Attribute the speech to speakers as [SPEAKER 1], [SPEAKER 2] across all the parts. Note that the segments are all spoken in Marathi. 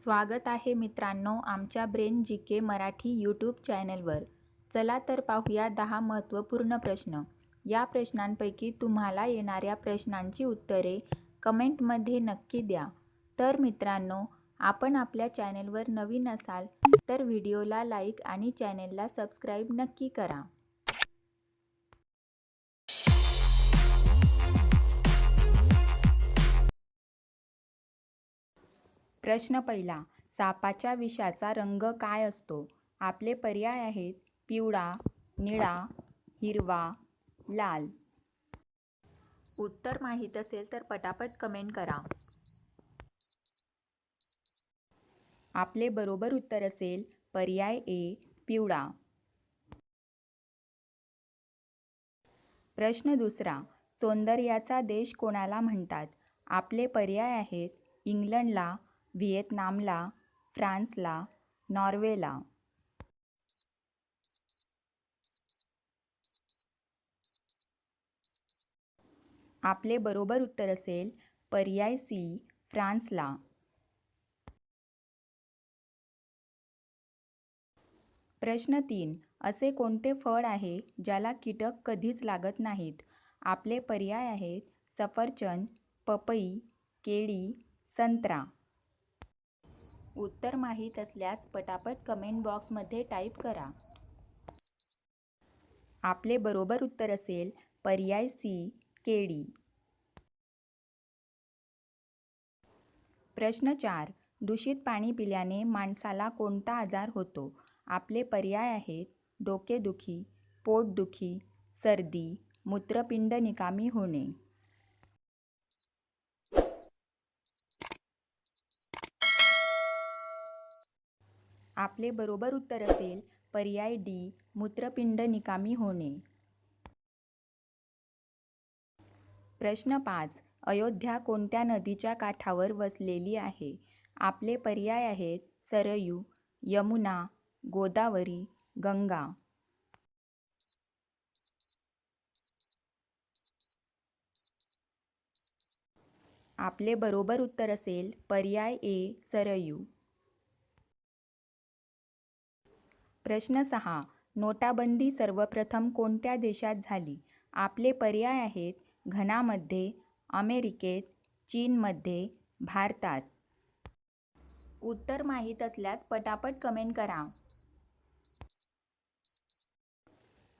[SPEAKER 1] स्वागत आहे मित्रांनो आमच्या ब्रेन जी के मराठी यूट्यूब चॅनलवर. चला तर पाहूया 10 महत्त्वपूर्ण प्रश्न. या प्रश्नांपैकी तुम्हाला येणाऱ्या प्रश्नांची उत्तरे कमेंटमध्ये नक्की द्या. तर मित्रांनो, आपण आपल्या चॅनलवर नवीन असाल तर व्हिडिओला लाईक आणि चॅनलला सबस्क्राईब नक्की करा. प्रश्न पहिला. सापाच्या विषाचा रंग काय असतो? आपले पर्याय आहेत पिवळा, निळा, हिरवा, लाल. उत्तर माहीत असेल तर पटापट कमेंट करा. आपले बरोबर उत्तर असेल पर्याय ए, पिवळा. प्रश्न दुसरा. सौंदर्याचा देश कोणाला म्हणतात? आपले पर्याय आहेत इंग्लंडला, व्हिएतनामला, फ्रान्सला, नॉर्वेला. आपले बरोबर उत्तर असेल पर्याय सी, फ्रान्सला. प्रश्न 3. असे कोणते फळ आहे ज्याला कीटक कधीच लागत नाहीत? आपले पर्याय आहेत सफरचंद, पपई, केळी, संत्रा. उत्तर माहीत असल्यास पटापट कमेंट बॉक्समध्ये टाईप करा. आपले बरोबर उत्तर असेल पर्याय सी, केळी. प्रश्न 4. दूषित पाणी पिल्याने माणसाला कोणता आजार होतो? आपले पर्याय आहेत डोकेदुखी, पोटदुखी, सर्दी, मूत्रपिंड निकामी होणे. आपले बरोबर उत्तर असेल पर्याय डी, मूत्रपिंड निकामी होणे. प्रश्न 5. अयोध्या कोणत्या नदीच्या काठावर वसलेली आहे? आपले पर्याय आहेत सरयू, यमुना, गोदावरी, गंगा. आपले बरोबर उत्तर असेल पर्याय ए, सरयू. प्रश्न 6. नोटाबंदी सर्वप्रथम कोणत्या देशात झाली? आपले पर्याय आहेत घनामध्ये, अमेरिकेत, चीनमध्ये, भारतात. उत्तर माहीत असल्यास पटापट कमेंट करा.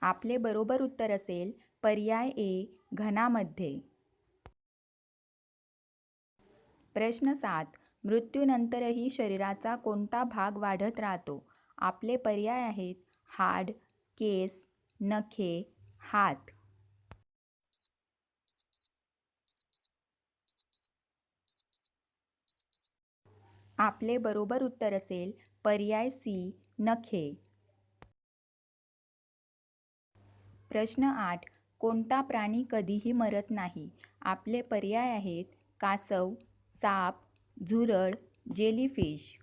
[SPEAKER 1] आपले बरोबर उत्तर असेल पर्याय ए, घनामध्ये. प्रश्न 7. मृत्यूनंतरही शरीराचा कोणता भाग वाढत राहतो? आपले पर्याय आहेत हाड, केस, नखे, हात. आपले बरोबर उत्तर असेल पर्याय सी, नखे. प्रश्न 8. कोणता प्राणी कधीही मरत नाही? आपले पर्याय आहेत कासव, साप, झुरळ, जेलीफिश.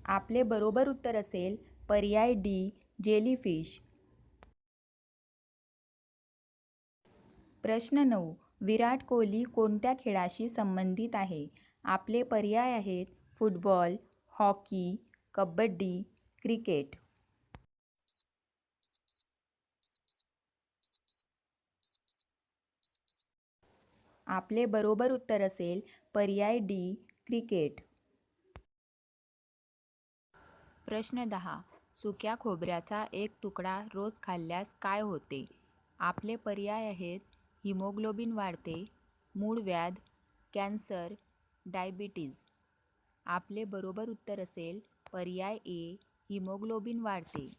[SPEAKER 1] आपले बरोबर उत्तर असेल पर्याय डी, जेलीफिश. प्रश्न 9. विराट कोहली कोणत्या खेळाशी संबंधित आहे? आपले पर्याय आहेत फुटबॉल, हॉकी, कबड्डी, क्रिकेट. आपले बरोबर उत्तर असेल पर्याय डी, क्रिकेट. प्रश्न 10. सुक्या खोबऱ्याचा एक तुकडा रोज खाल्ल्यास काय होते? आपले पर्याय आहेत हिमोग्लोबिन वाढते, मूळव्याध, कॅन्सर, डायबिटीज. आपले बरोबर उत्तर असेल पर्याय ए, हिमोग्लोबिन वाढते.